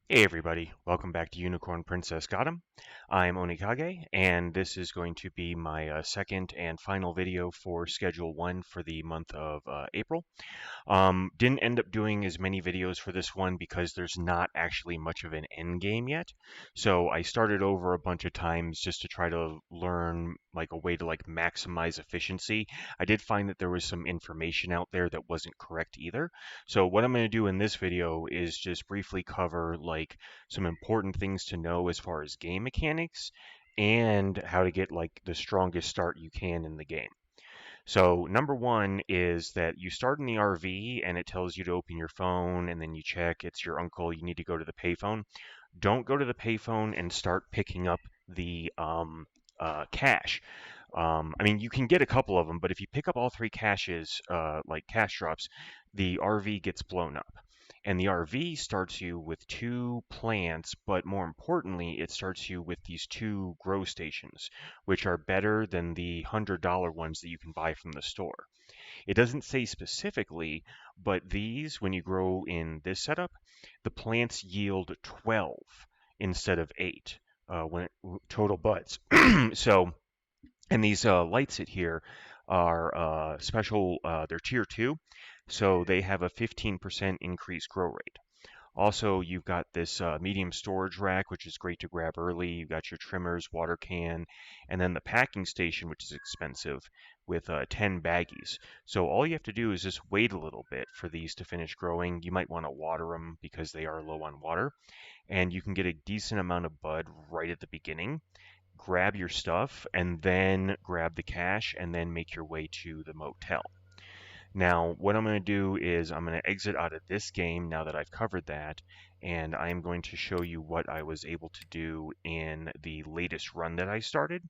Hey everybody, welcome back to Unicorn Princess Gotham. I'm Onikage, and this is going to be my second and final video for Schedule 1 for the month of April. Didn't end up doing as many videos for this one because there's not actually much of an end game yet. So I started over a bunch of times just to try to learn like a way to like maximize efficiency. I did find that there was some information out there that wasn't correct either. So what I'm going to do in this video is just briefly cover like some important things to know as far as game mechanics and how to get like the strongest start you can in the game. So, number one is that you start in the RV and it tells you to open your phone and then you check it's your uncle, you need to go to the payphone. Don't go to the payphone and start picking up the cash. I mean, you can get a couple of them, but if you pick up all three caches, like cash drops, the RV gets blown up. And the RV starts you with two plants, but more importantly, it starts you with these two grow stations, which are better than the $100 ones that you can buy from the store. It doesn't say specifically, but these, when you grow in this setup, the plants yield 12 instead of 8 total buds. So, and these lights at here are special, they're tier 2, so they have a 15% increased grow rate. Also, you've got this medium storage rack, which is great to grab early. You've got your trimmers, water can, and then the packing station, which is expensive, with 10 baggies. So all you have to do is just wait a little bit for these to finish growing. You might want to water them because they are low on water, and you can get a decent amount of bud right at the beginning. Grab your stuff, and then grab the cash, and then make your way to the motel. Now, what I'm going to do is I'm going to exit out of this game now that I've covered that, and I'm going to show you what I was able to do in the latest run that I started,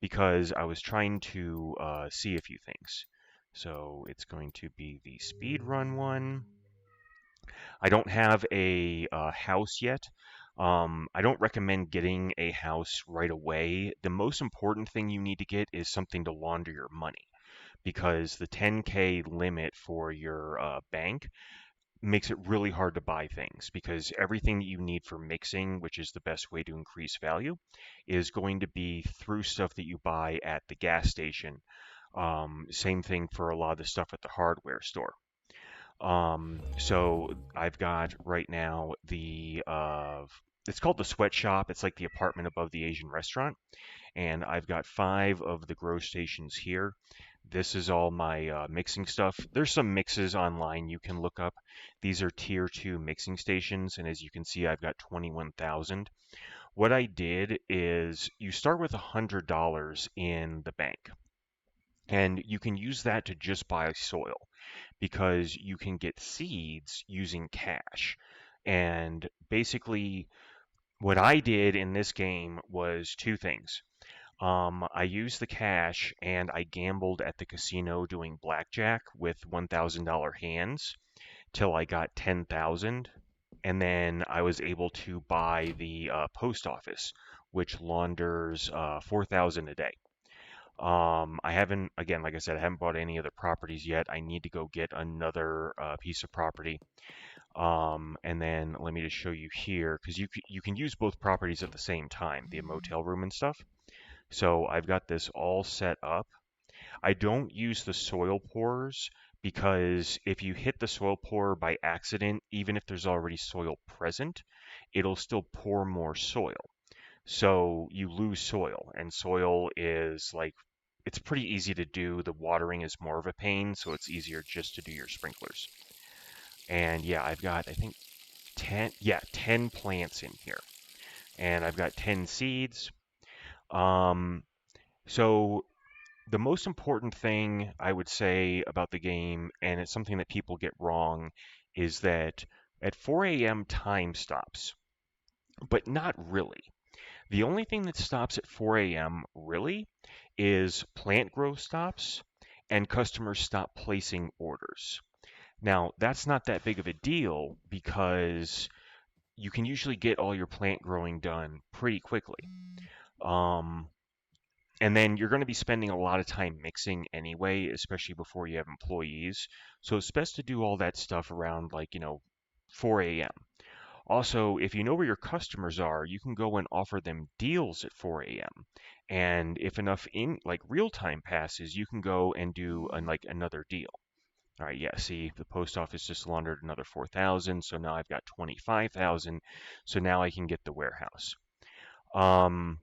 because I was trying to see a few things. So it's going to be the speed run one. I don't have a house yet. I don't recommend getting a house right away. The most important thing you need to get is something to launder your money because the 10K limit for your bank makes it really hard to buy things because everything that you need for mixing, which is the best way to increase value, is going to be through stuff that you buy at the gas station. Same thing for a lot of the stuff at the hardware store. So I've got right now it's called the sweatshop. It's like the apartment above the Asian restaurant, and I've got 5 of the grow stations here. This is all my mixing stuff. There's some mixes online you can look up. These are tier 2 mixing stations, and as you can see, I've got 21,000. What I did is you start with $100 in the bank. And you can use that to just buy soil because you can get seeds using cash. And basically, what I did in this game was two things. I used the cash and I gambled at the casino doing blackjack with $1,000 hands till I got 10,000. And then I was able to buy the post office, which launders 4,000 a day. I haven't, again, like I said, I haven't bought any other properties yet. I need to go get another piece of property. And then let me just show you here, because you can use both properties at the same time, the motel room and stuff. So I've got this all set up. I don't use the soil pourers because if you hit the soil pourer by accident, even if there's already soil present, it'll still pour more soil. So you lose soil, and soil is like it's pretty easy to do. The watering is more of a pain, so it's easier just to do your sprinklers. And yeah, I've got I think 10 plants in here. And I've got 10 seeds. Um so the most important thing I would say about the game, and it's something that people get wrong, is that at 4 a.m. time stops, but not really. The only thing that stops at 4 a.m. really is plant growth stops and customers stop placing orders. Now, that's not that big of a deal because you can usually get all your plant growing done pretty quickly. Um, and then you're going to be spending a lot of time mixing anyway, especially before you have employees. So it's best to do all that stuff around 4 a.m. Also, if you know where your customers are, you can go and offer them deals at 4 a.m. And if enough in like real time passes, you can go and do like another deal. All right, yeah, see, the post office just laundered another 4,000, so now I've got 25,000. So now I can get the warehouse. Um,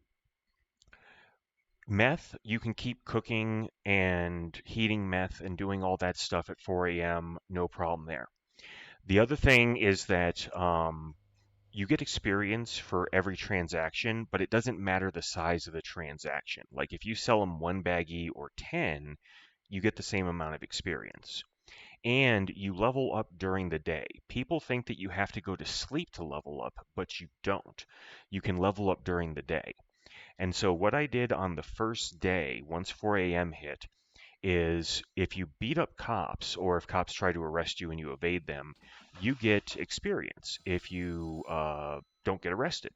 Meth, you can keep cooking and heating meth and doing all that stuff at 4 a.m., no problem there. The other thing is that you get experience for every transaction, but it doesn't matter the size of the transaction. Like if you sell them one baggie or 10, you get the same amount of experience. And you level up during the day. People think that you have to go to sleep to level up, but you don't. You can level up during the day. And so what I did on the first day, once 4 a.m. hit, is if you beat up cops or if cops try to arrest you and you evade them, you get experience if you don't get arrested.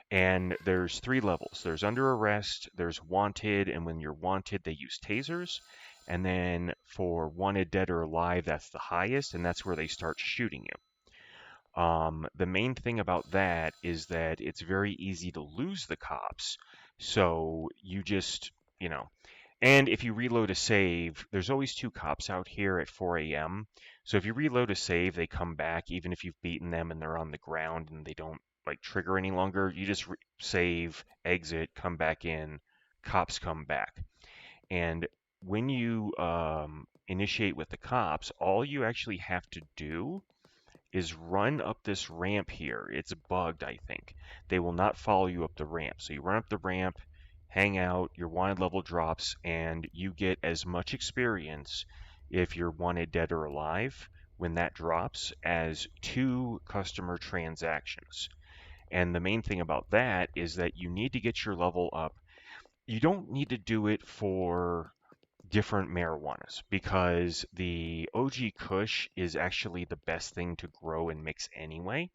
And there's three levels. There's under arrest, there's wanted, and when you're wanted, they use tasers. And then for wanted dead or alive, that's the highest, and that's where they start shooting you. The main thing about that is that it's very easy to lose the cops. So you just, you know, and if you reload a save, there's always two cops out here at 4 a.m. So if you reload a save, they come back even if you've beaten them and they're on the ground and they don't like trigger any longer. You just save, exit, come back in, cops come back. And when you initiate with the cops, all you actually have to do is run up this ramp here. It's bugged, I think. They will not follow you up the ramp. So you run up the ramp, hang out, your wanted level drops, and you get as much experience if you're wanted dead or alive when that drops as 2 customer transactions. And the main thing about that is that you need to get your level up. You don't need to do it for different marijuanas because the OG Kush is actually the best thing to grow and mix anyway.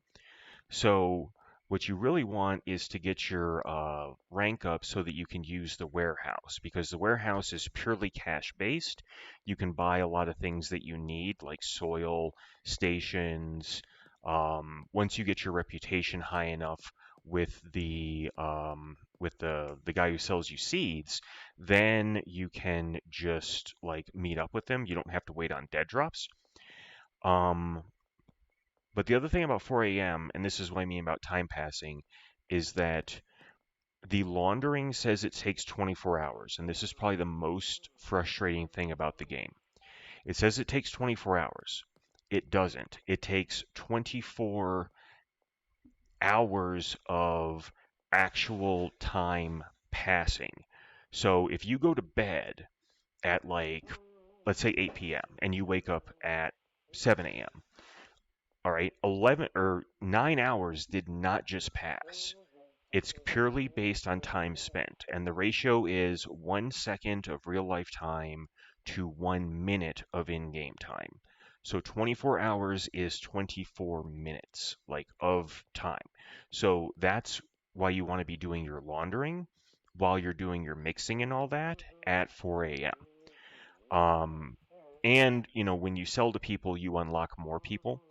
So what you really want is to get your rank up so that you can use the warehouse because the warehouse is purely cash based. You can buy a lot of things that you need like soil, stations. Once you get your reputation high enough with the guy who sells you seeds, then you can just like meet up with them. You don't have to wait on dead drops. Um, but the other thing about 4 a.m., and this is what I mean about time passing, is that the laundering says it takes 24 hours, and this is probably the most frustrating thing about the game. It says it takes 24 hours. It doesn't. It takes 24 hours of actual time passing. So if you go to bed at like, let's say 8 p.m., and you wake up at 7 a.m., all right, 11 or 9 hours did not just pass. It's purely based on time spent, and the ratio is 1 second of real life time to 1 minute of in game time. So 24 hours is 24 minutes, like of time. So that's why you want to be doing your laundering while you're doing your mixing and all that at 4 a.m. And when you sell to people, you unlock more people.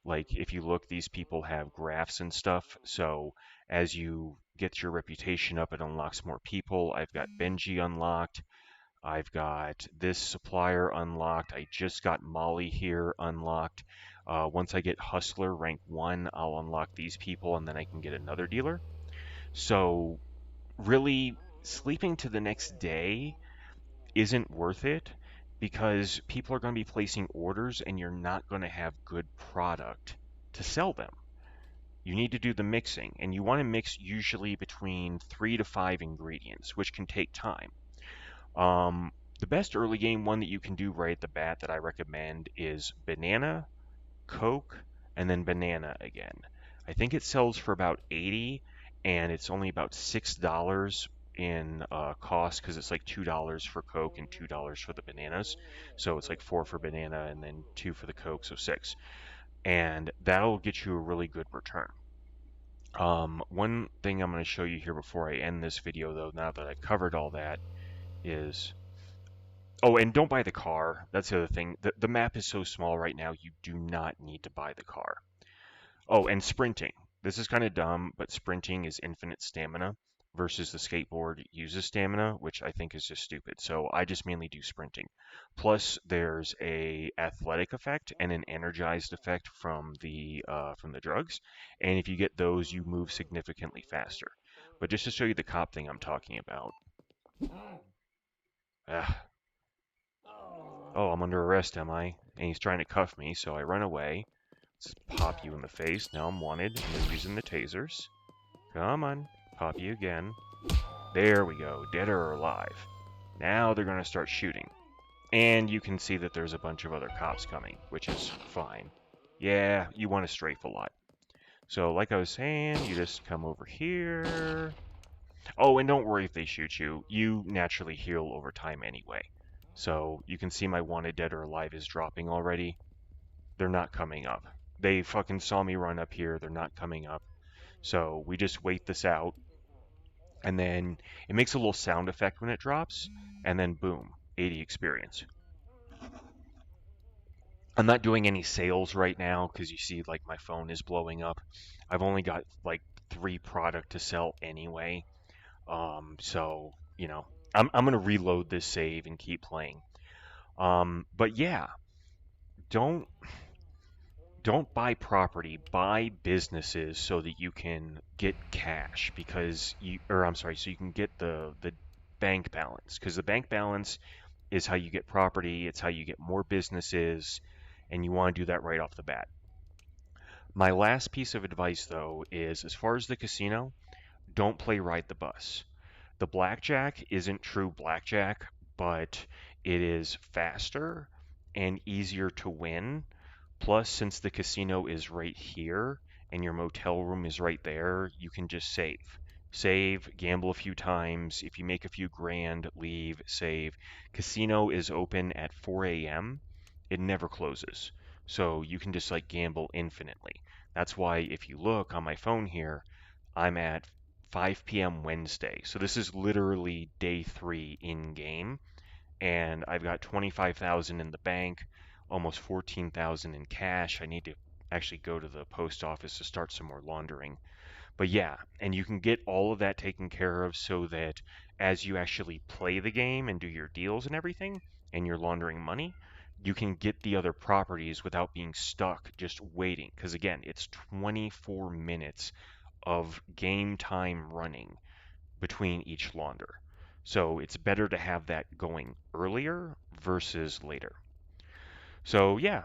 Like if you look, these people have graphs and stuff. So as you get your reputation up, it unlocks more people. I've got Benji unlocked. I've got this supplier unlocked. I just got Molly here unlocked. Once I get Hustler rank 1, I'll unlock these people and then I can get another dealer. So really, sleeping to the next day isn't worth it because people are going to be placing orders and you're not going to have good product to sell them. You need to do the mixing, and you want to mix usually between 3 to 5 ingredients, which can take time. Um, the best early game one that you can do right at the bat that I recommend is banana, Coke, and then banana again. I think it sells for about 80, and it's only about $6 in cost because it's like $2 for Coke and $2 for the bananas. So it's like 4 for banana and then 2 for the Coke, so 6. And that'll get you a really good return. One thing I'm going to show you here before I end this video, though, now that I've covered all that, is oh, and don't buy the car. That's the other thing. The map is so small right now, you do not need to buy the car. Oh, and sprinting. This is kind of dumb, but sprinting is infinite stamina versus the skateboard uses stamina, which I think is just stupid. So I just mainly do sprinting. Plus, there's a athletic effect and an energized effect from the drugs, and if you get those, you move significantly faster. But just to show you the cop thing I'm talking about. Ah, oh, I'm under arrest, am I? And he's trying to cuff me, so I run away. Let's pop you in the face. Now I'm wanted, and they're using the tasers. Come on, pop you again. There we go, dead or alive. Now they're going to start shooting. And you can see that there's a bunch of other cops coming, which is fine. Yeah, you want to strafe a lot. So like I was saying, you just come over here. Oh, and don't worry if they shoot you. You naturally heal over time anyway. So you can see my wanted dead or alive is dropping already. They're not coming up. They fucking saw me run up here. They're not coming up. So we just wait this out. And then it makes a little sound effect when it drops. And then boom, 80 experience. I'm not doing any sales right now because you see like my phone is blowing up. I've only got like 3 product to sell anyway. So you know, I'm gonna reload this save and keep playing. But yeah, don't don't buy property, buy businesses so that you can get cash because you, or I'm sorry, so you can get the bank balance because the bank balance is how you get property, it's how you get more businesses, and you want to do that right off the bat. My last piece of advice though is as far as the casino, don't play ride the bus. The blackjack isn't true blackjack, but it is faster and easier to win. Plus, since the casino is right here and your motel room is right there, you can just save. Save, gamble a few times. If you make a few grand, leave, save. Casino is open at 4 a.m. It never closes. So you can just like gamble infinitely. That's why if you look on my phone here, I'm at 5 p.m. Wednesday. So this is literally day 3 in game and I've got 25,000 in the bank, almost 14,000 in cash. I need to actually go to the post office to start some more laundering. But yeah, and you can get all of that taken care of so that as you actually play the game and do your deals and everything, and you're laundering money, you can get the other properties without being stuck just waiting. Because again, it's 24 minutes of game time running between each launder. So it's better to have that going earlier versus later. So yeah,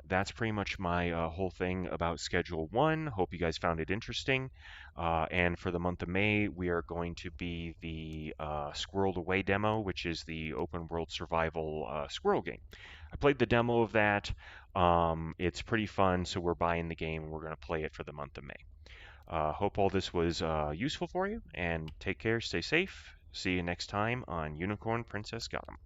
that's pretty much my whole thing about Schedule 1. Hope you guys found it interesting. And for the month of May, we are going to be the Squirreled Away demo, which is the open world survival squirrel game. I played the demo of that. It's pretty fun, so we're buying the game and we're going to play it for the month of May. Hope all this was useful for you, and take care, stay safe. See you next time on Unicorn Princess Gotham.